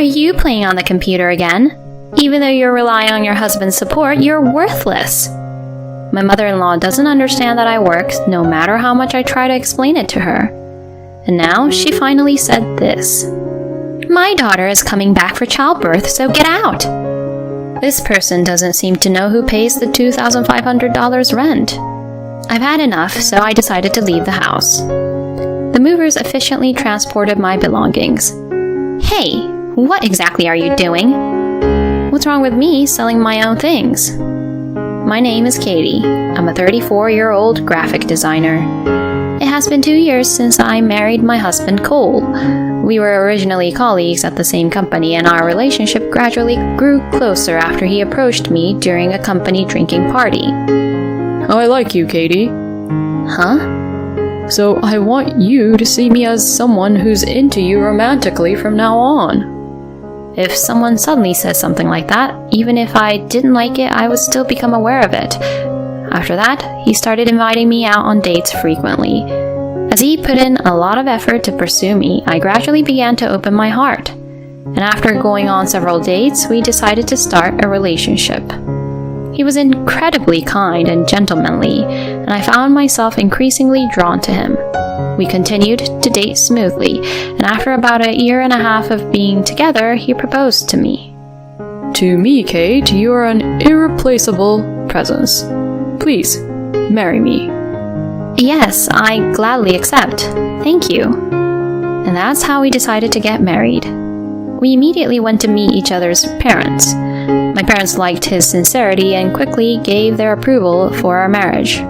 you playing on the computer again? Even though you're relying on your husband's support, you're worthless. My mother-in-law doesn't understand that I work, no matter how much I try to explain it to her. And now she finally said this. My daughter is coming back for childbirth, so get out. This person doesn't seem to know who pays the $2,500 rent. I've had enough, so I decided to leave the house. The movers efficiently transported my belongings. Hey, what exactly are you doing? What's wrong with me selling my own things? My name is Katie. I'm a 34-year-old graphic designer. It has been 2 years since I married my husband, Cole. We were originally colleagues at the same company, and our relationship gradually grew closer after he approached me during a company drinking party. I like you, Katie. Huh? So I want you to see me as someone who's into you romantically from now on. If someone suddenly says something like that, even if I didn't like it, I would still become aware of it. After that, he started inviting me out on dates frequently. As he put in a lot of effort to pursue me, I gradually began to open my heart. And after going on several dates, we decided to start a relationship. He was incredibly kind and gentlemanly, and I found myself increasingly drawn to him. We continued to date smoothly, and after about 1.5 years of being together, he proposed to me. To me, Kate, you are an irreplaceable presence. Please, marry me. Yes, I gladly accept. Thank you. And that's how we decided to get married. We immediately went to meet each other's parents. My parents liked his sincerity and quickly gave their approval for our marriage.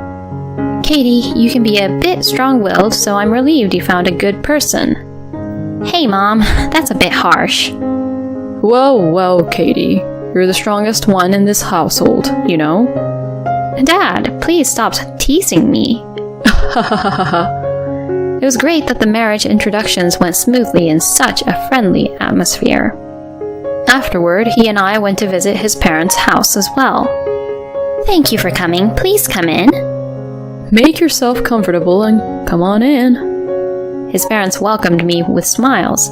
Katie, you can be a bit strong-willed, so I'm relieved you found a good person. Hey, Mom, that's a bit harsh. Well, Katie, you're the strongest one in this household, you know? Dad, please stop teasing me. It was great that the marriage introductions went smoothly in such a friendly atmosphere. Afterward, he and I went to visit his parents' house as well. Thank you for coming. Please come in. Make yourself comfortable and come on in. His parents welcomed me with smiles.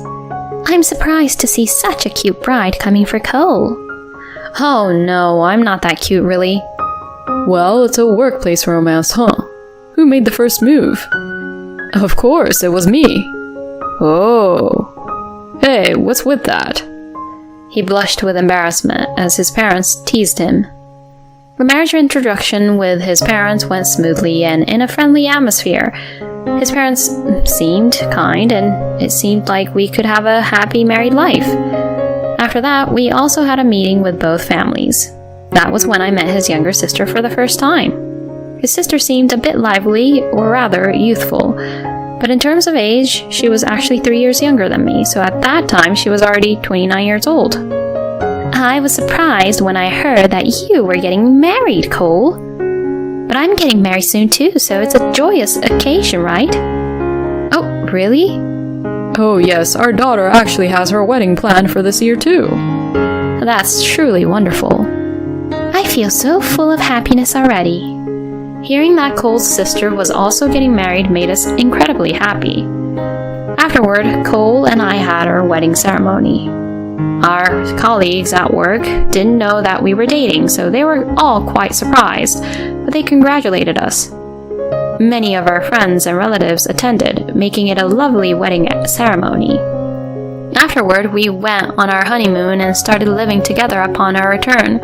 I'm surprised to see such a cute bride coming for Cole. Oh no, I'm not that cute really. Well, it's a workplace romance, huh? Who made the first move? Of course, it was me. Oh. Hey, what's with that? He blushed with embarrassment as his parents teased him. The marriage introduction with his parents went smoothly and in a friendly atmosphere. His parents seemed kind, and it seemed like we could have a happy married life. After that, we also had a meeting with both families. That was when I met his younger sister for the first time. His sister seemed a bit lively, or rather youthful, but in terms of age, she was actually 3 years younger than me, so at that time she was already 29 years old. I was surprised when I heard that you were getting married, Cole. But I'm getting married soon too, so it's a joyous occasion, right? Oh, really? Oh yes, our daughter actually has her wedding planned for this year too. That's truly wonderful. I feel so full of happiness already. Hearing that Cole's sister was also getting married made us incredibly happy. Afterward, Cole and I had our wedding ceremony. Our colleagues at work didn't know that we were dating, so they were all quite surprised, but they congratulated us. Many of our friends and relatives attended, making it a lovely wedding ceremony. Afterward, we went on our honeymoon and started living together upon our return.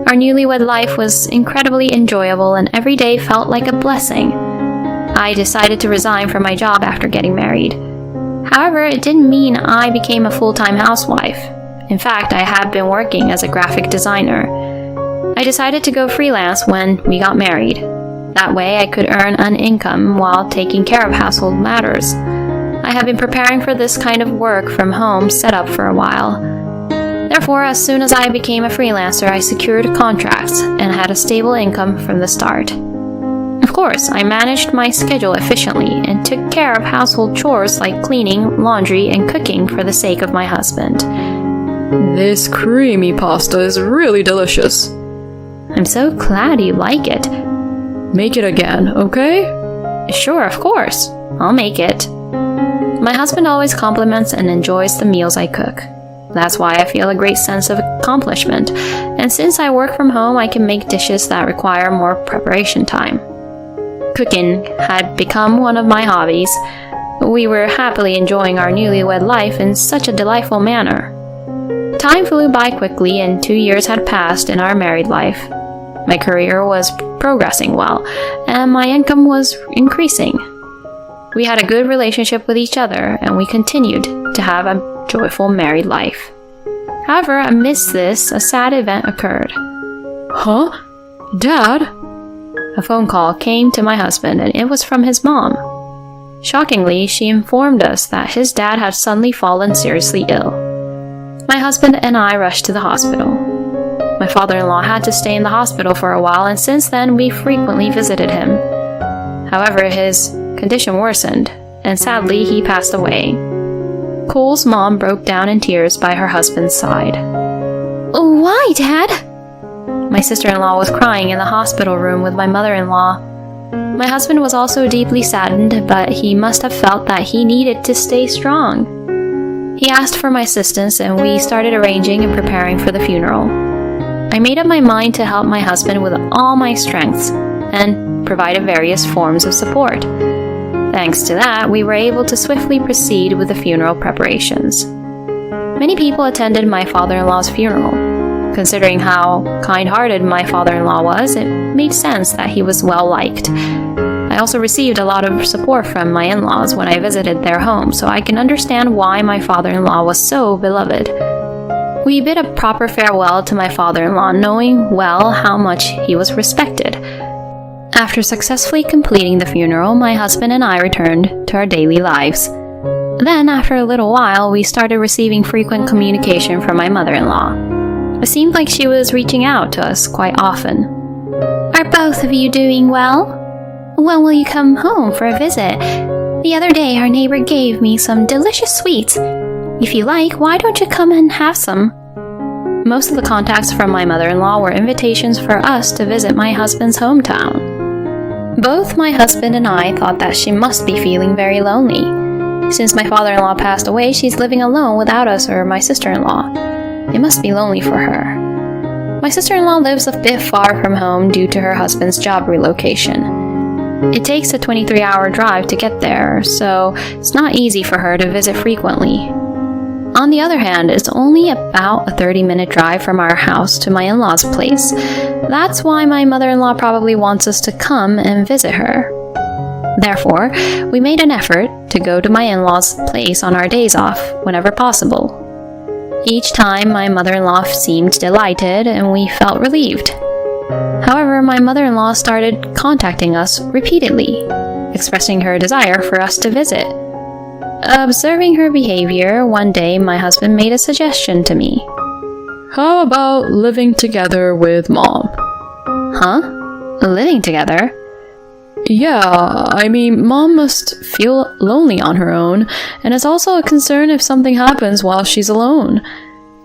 Our newlywed life was incredibly enjoyable, and every day felt like a blessing. I decided to resign from my job after getting married. However, it didn't mean I became a full-time housewife. In fact, I had been working as a graphic designer. I decided to go freelance when we got married. That way, I could earn an income while taking care of household matters. I have been preparing for this kind of work from home setup for a while. Therefore, as soon as I became a freelancer, I secured contracts and had a stable income from the start. Of course, I managed my schedule efficiently and took care of household chores like cleaning, laundry, and cooking for the sake of my husband. This creamy pasta is really delicious. I'm so glad you like it. Make it again, okay? Sure, of course. I'll make it. My husband always compliments and enjoys the meals I cook. That's why I feel a great sense of accomplishment, and since I work from home, I can make dishes that require more preparation time. Cooking had become one of my hobbies. We were happily enjoying our newlywed life in such a delightful manner. Time flew by quickly, and 2 years had passed in our married life. My career was progressing well, and my income was increasing. We had a good relationship with each other, and we continued to have a joyful married life. However, amidst this, a sad event occurred. Huh? Dad? A phone call came to my husband, and it was from his mom. Shockingly, she informed us that his dad had suddenly fallen seriously ill. My husband and I rushed to the hospital. My father-in-law had to stay in the hospital for a while, and since then we frequently visited him. However, his condition worsened, and sadly he passed away. Cole's mom broke down in tears by her husband's side. Why, Dad? My sister-in-law was crying in the hospital room with my mother-in-law. My husband was also deeply saddened, but he must have felt that he needed to stay strong. He asked for my assistance, and we started arranging and preparing for the funeral. I made up my mind to help my husband with all my strengths and provided various forms of support. Thanks to that, we were able to swiftly proceed with the funeral preparations. Many people attended my father-in-law's funeral. Considering how kind-hearted my father-in-law was, it made sense that he was well-liked. I also received a lot of support from my in-laws when I visited their home, so I can understand why my father-in-law was so beloved. We bid a proper farewell to my father-in-law, knowing well how much he was respected. After successfully completing the funeral, my husband and I returned to our daily lives. Then, after a little while, we started receiving frequent communication from my mother-in-law. It seemed like she was reaching out to us quite often. Are both of you doing well? When will you come home for a visit? The other day, our neighbor gave me some delicious sweets. If you like, why don't you come and have some? Most of the contacts from my mother-in-law were invitations for us to visit my husband's hometown. Both my husband and I thought that she must be feeling very lonely. Since my father-in-law passed away, she's living alone without us or my sister-in-law. It must be lonely for her. My sister-in-law lives a bit far from home due to her husband's job relocation. It takes a 23-hour drive to get there, so it's not easy for her to visit frequently. On the other hand, it's only about a 30-minute drive from our house to my in-laws' place. That's why my mother-in-law probably wants us to come and visit her. Therefore, we made an effort to go to my in-laws' place on our days off whenever possible. Each time, my mother-in-law seemed delighted, and we felt relieved. However, my mother-in-law started contacting us repeatedly, expressing her desire for us to visit. Observing her behavior, one day my husband made a suggestion to me. How about living together with Mom? Huh? Living together? Yeah, I mean, Mom must feel lonely on her own, and it's also a concern if something happens while she's alone.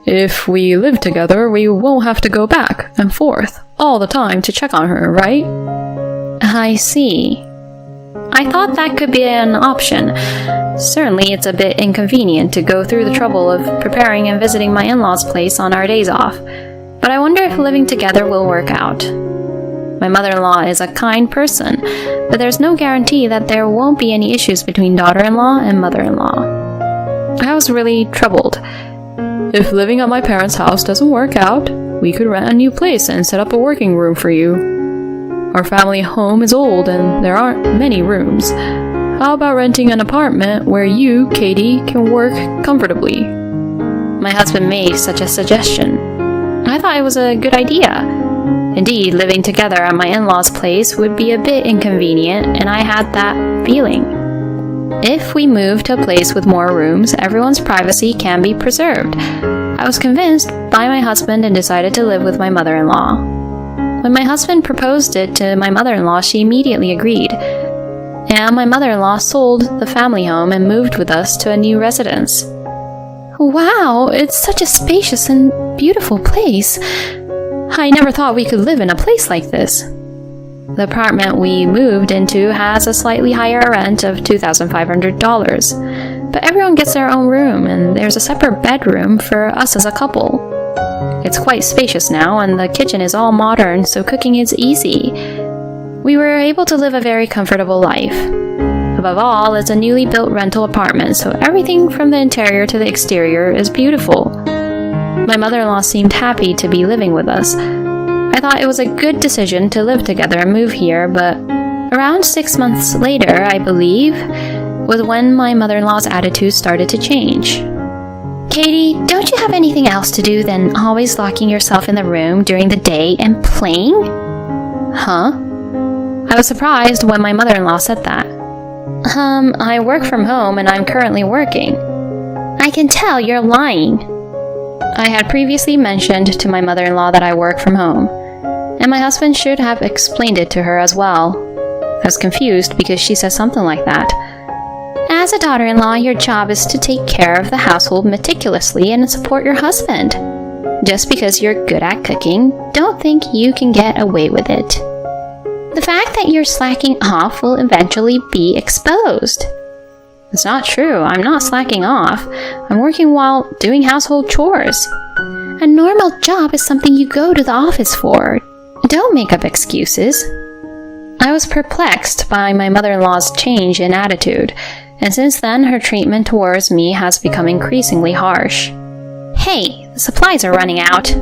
If we live together, we won't have to go back and forth all the time to check on her, right? I see. I thought that could be an option. Certainly, it's a bit inconvenient to go through the trouble of preparing and visiting my in-laws' place on our days off, but I wonder if living together will work out. My mother-in-law is a kind person, but there's no guarantee that there won't be any issues between daughter-in-law and mother-in-law. I was really troubled. If living at my parents' house doesn't work out, we could rent a new place and set up a working room for you. Our family home is old and there aren't many rooms. How about renting an apartment where you, Katie, can work comfortably? My husband made such a suggestion. I thought it was a good idea. Indeed, living together at my in-laws' place would be a bit inconvenient, and I had that feeling. If we move to a place with more rooms, everyone's privacy can be preserved. I was convinced by my husband and decided to live with my mother-in-law. When my husband proposed it to my mother-in-law, she immediately agreed. And my mother-in-law sold the family home and moved with us to a new residence. Wow, it's such a spacious and beautiful place. I never thought we could live in a place like this. The apartment we moved into has a slightly higher rent of $2,500. but everyone gets their own room, and there's a separate bedroom for us as a couple. It's quite spacious now, and the kitchen is all modern, so cooking is easy. We were able to live a very comfortable life. Above all, it's a newly built rental apartment, so everything from the interior to the exterior is beautiful. My mother-in-law seemed happy to be living with us. I thought it was a good decision to live together and move here, but around 6 months later, I believe, was when my mother-in-law's attitude started to change. Katie, don't you have anything else to do than always locking yourself in the room during the day and playing? Huh? I was surprised when my mother-in-law said that. I work from home and I'm currently working. I can tell you're lying. I had previously mentioned to my mother-in-law that I work from home, and my husband should have explained it to her as well. I was confused because she said something like that. As a daughter-in-law, your job is to take care of the household meticulously and support your husband. Just because you're good at cooking, don't think you can get away with it. The fact that you're slacking off will eventually be exposed. It's not true. I'm not slacking off. I'm working while doing household chores. A normal job is something you go to the office for. Don't make up excuses. I was perplexed by my mother-in-law's change in attitude, and since then her treatment towards me has become increasingly harsh. Hey, the supplies are running out.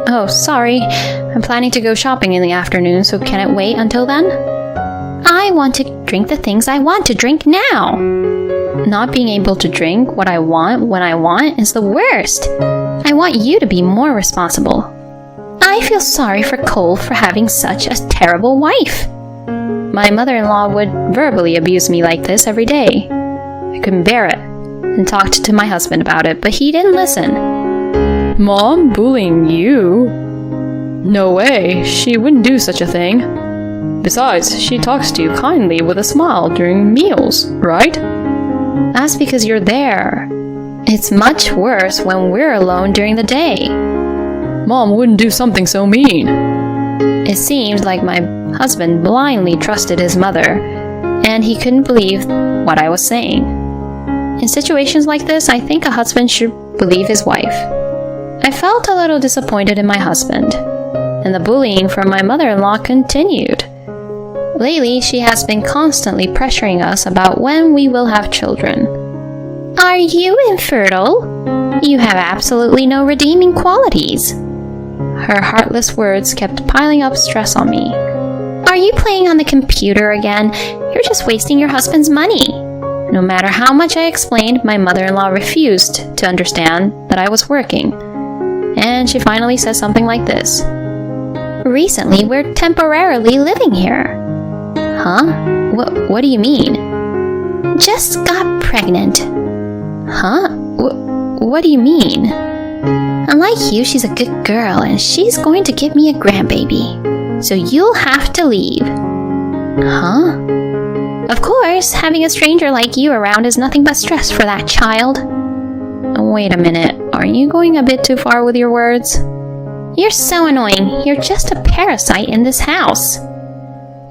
Oh, sorry. I'm planning to go shopping in the afternoon, so can it wait until then? I want to drink the things I want to drink now. Not being able to drink what I want when I want is the worst. I want you to be more responsible. I feel sorry for Cole for having such a terrible wife. My mother-in-law would verbally abuse me like this every day. I couldn't bear it, and talked to my husband about it, but he didn't listen. Mom bullying you? No way, she wouldn't do such a thing. Besides, she talks to you kindly with a smile during meals, right? That's because you're there. It's much worse when we're alone during the day. Mom wouldn't do something so mean. It seemed like my husband blindly trusted his mother, and he couldn't believe what I was saying. In situations like this, I think a husband should believe his wife. I felt a little disappointed in my husband, and the bullying from my mother-in-law continued. Lately, she has been constantly pressuring us about when we will have children. Are you infertile? You have absolutely no redeeming qualities. Her heartless words kept piling up stress on me. Are you playing on the computer again? You're just wasting your husband's money. No matter how much I explained, my mother-in-law refused to understand that I was working. And she finally said something like this. Recently, we're temporarily living here. Huh? What do you mean? Just got pregnant. Huh? What do you mean? Unlike you, she's a good girl, and she's going to give me a grandbaby. So you'll have to leave. Huh? Of course, having a stranger like you around is nothing but stress for that child. Wait a minute. Are you going a bit too far with your words? You're so annoying. You're just a parasite in this house.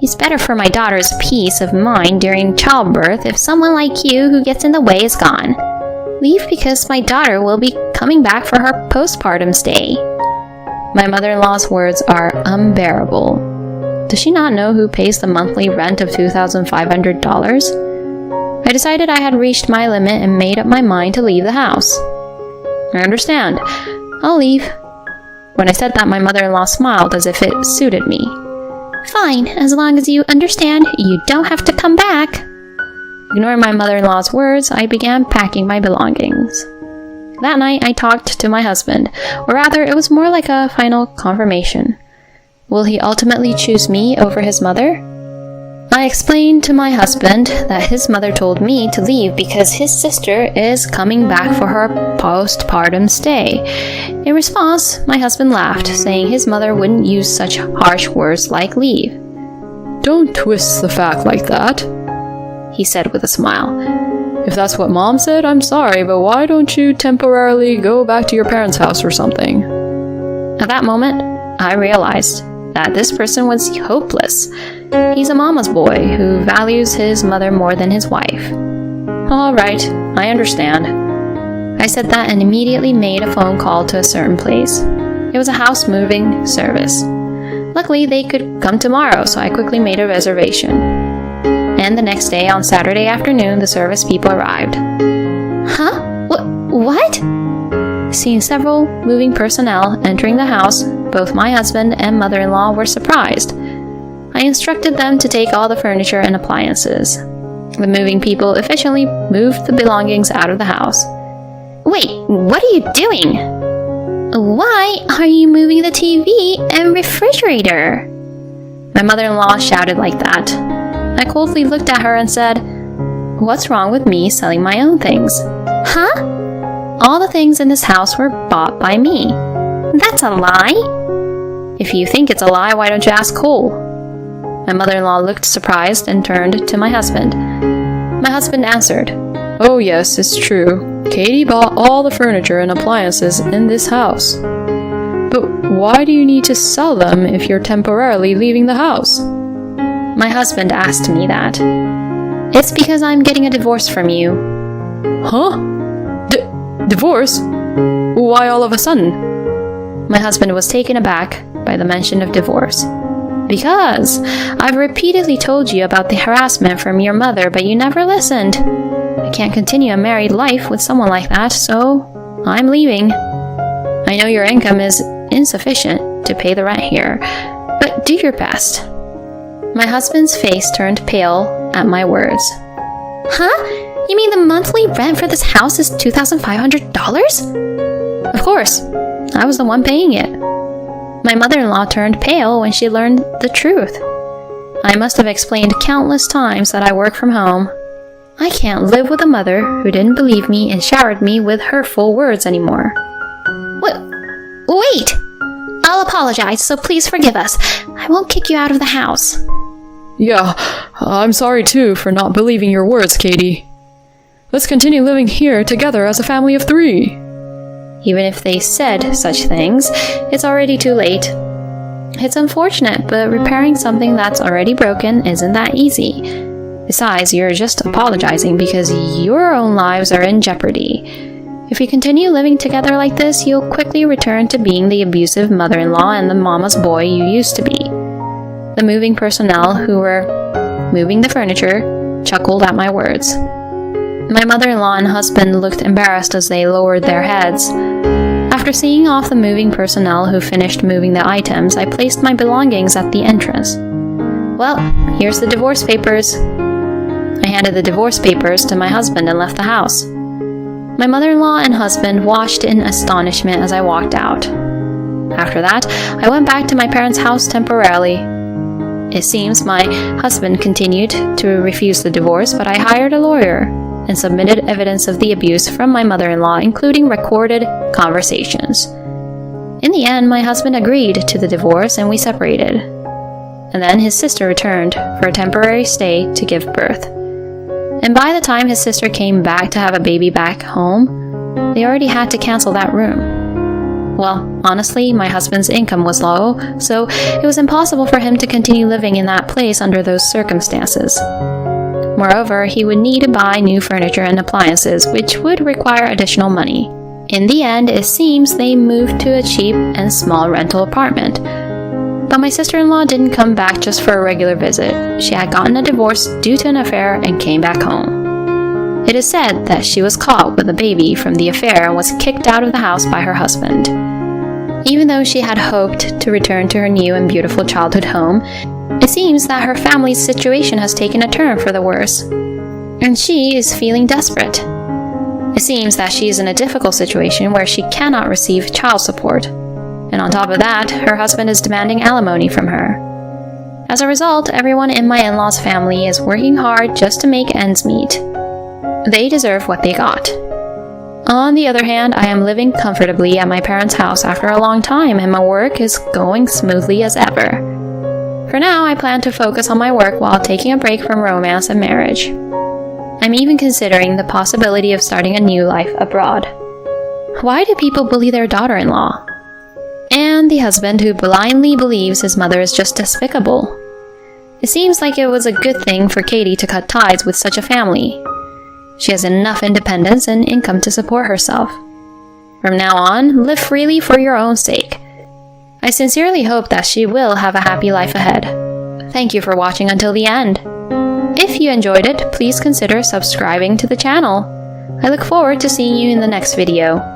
It's better for my daughter's peace of mind during childbirth if someone like you who gets in the way is gone. Leave because my daughter will be coming back for her postpartum stay. My mother-in-law's words are unbearable. Does she not know who pays the monthly rent of $2,500? I decided I had reached my limit and made up my mind to leave the house. I understand. I'll leave. When I said that, my mother-in-law smiled as if it suited me. Fine, as long as you understand, you don't have to come back. Ignoring my mother-in-law's words, I began packing my belongings. That night, I talked to my husband, or rather, it was more like a final confirmation. Will he ultimately choose me over his mother? I explained to my husband that his mother told me to leave because his sister is coming back for her postpartum stay. In response, my husband laughed, saying his mother wouldn't use such harsh words like leave. Don't twist the fact like that, he said with a smile. If that's what Mom said, I'm sorry, but why don't you temporarily go back to your parents' house or something? At that moment, I realized that this person was hopeless. He's a mama's boy who values his mother more than his wife. All right, I understand. I said that and immediately made a phone call to a certain place. It was a house moving service. Luckily, they could come tomorrow, so I quickly made a reservation. And the next day, on Saturday afternoon, the service people arrived. Huh? What? Seeing several moving personnel entering the house, both my husband and mother-in-law were surprised. I instructed them to take all the furniture and appliances. The moving people efficiently moved the belongings out of the house. Wait, what are you doing? Why are you moving the TV and refrigerator? My mother-in-law shouted like that. I coldly looked at her and said, "What's wrong with me selling my own things?" Huh? All the things in this house were bought by me. That's a lie. If you think it's a lie, why don't you ask Cole? My mother-in-law looked surprised and turned to my husband. My husband answered, "Oh yes, it's true. Katie bought all the furniture and appliances in this house. But why do you need to sell them if you're temporarily leaving the house?" My husband asked me that. "It's because I'm getting a divorce from you." Huh? Divorce? Why all of a sudden? My husband was taken aback by the mention of divorce. "Because I've repeatedly told you about the harassment from your mother, but you never listened. I can't continue a married life with someone like that, so I'm leaving. I know your income is insufficient to pay the rent here, but do your best." My husband's face turned pale at my words. Huh? You mean the monthly rent for this house is $2,500? Of course, I was the one paying it. My mother-in-law turned pale when she learned the truth. I must have explained countless times that I work from home. I can't live with a mother who didn't believe me and showered me with hurtful words anymore. Wait! I'll apologize, so please forgive us. I won't kick you out of the house. Yeah, I'm sorry too for not believing your words, Katie. Let's continue living here together as a family of 3. Even if they said such things, it's already too late. It's unfortunate, but repairing something that's already broken isn't that easy. Besides, you're just apologizing because your own lives are in jeopardy. If you continue living together like this, you'll quickly return to being the abusive mother-in-law and the mama's boy you used to be. The moving personnel who were moving the furniture chuckled at my words. My mother-in-law and husband looked embarrassed as they lowered their heads. After seeing off the moving personnel who finished moving the items, I placed my belongings at the entrance. "Well, here's the divorce papers." I handed the divorce papers to my husband and left the house. My mother-in-law and husband watched in astonishment as I walked out. After that, I went back to my parents' house temporarily. It seems my husband continued to refuse the divorce, but I hired a lawyer and submitted evidence of the abuse from my mother-in-law, including recorded conversations. In the end, my husband agreed to the divorce and we separated. And then his sister returned for a temporary stay to give birth. And by the time his sister came back to have a baby back home, they already had to cancel that room. Well, honestly, my husband's income was low, so it was impossible for him to continue living in that place under those circumstances. Moreover, he would need to buy new furniture and appliances, which would require additional money. In the end, it seems they moved to a cheap and small rental apartment. But my sister-in-law didn't come back just for a regular visit. She had gotten a divorce due to an affair and came back home. It is said that she was caught with a baby from the affair and was kicked out of the house by her husband. Even though she had hoped to return to her new and beautiful childhood home, it seems that her family's situation has taken a turn for the worse, and she is feeling desperate. It seems that she is in a difficult situation where she cannot receive child support, and on top of that, her husband is demanding alimony from her. As a result, everyone in my in-laws' family is working hard just to make ends meet. They deserve what they got. On the other hand, I am living comfortably at my parents' house after a long time, and my work is going smoothly as ever. For now, I plan to focus on my work while taking a break from romance and marriage. I'm even considering the possibility of starting a new life abroad. Why do people bully their daughter-in-law? And the husband who blindly believes his mother is just despicable. It seems like it was a good thing for Katie to cut ties with such a family. She has enough independence and income to support herself. From now on, live freely for your own sake. I sincerely hope that she will have a happy life ahead. Thank you for watching until the end. If you enjoyed it, please consider subscribing to the channel. I look forward to seeing you in the next video.